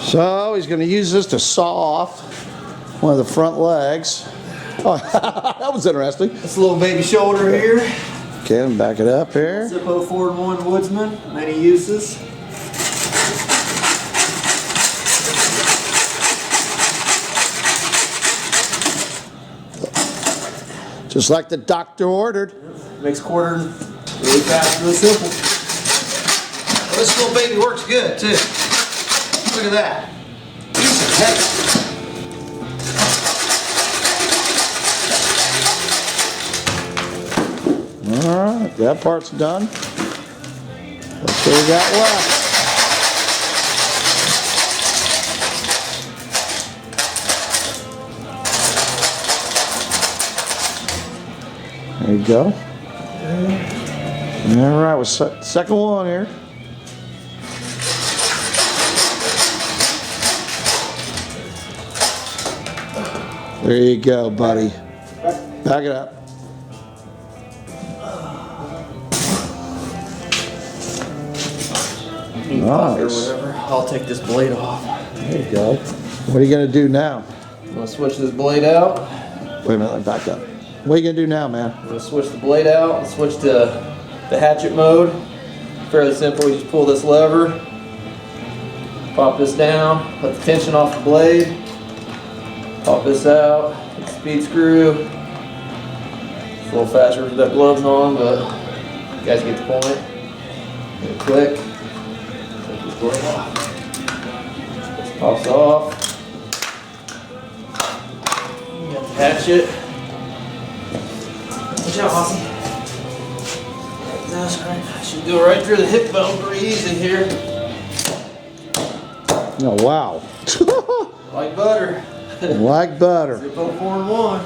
So he's going to use this to saw off one of the front legs. Oh, that was interesting. This little baby shoulder here. Okay, let me back it up here. Zippo 4-in-1 Woodsman, many uses. Just like the doctor ordered. Makes quartering really fast, really simple. Well, this little baby works good too. Look at that. Heck. Alright, that part's done. Let's see what we got left. There you go. Alright, we're second one here. There you go, buddy. Back it up. Nice. Or whatever. I'll take this blade off. There you go. What are you going to do now? I'm going to switch this blade out. Wait a minute, let me back up. What are you going to do now, man? I'm going to switch the blade out and switch to the hatchet mode. Fairly simple. You just pull this lever, pop this down, let the tension off the blade, pop this out, hit the speed screw. It's a little faster with that gloves on, but you guys get the point. Get it quick. Take this blade off. This pops off. You got the hatchet. Watch out, Aussie. That's right. Should go right through the hip bone pretty easy here. Oh, wow. Like butter. Like butter. Zippo 4-in-1.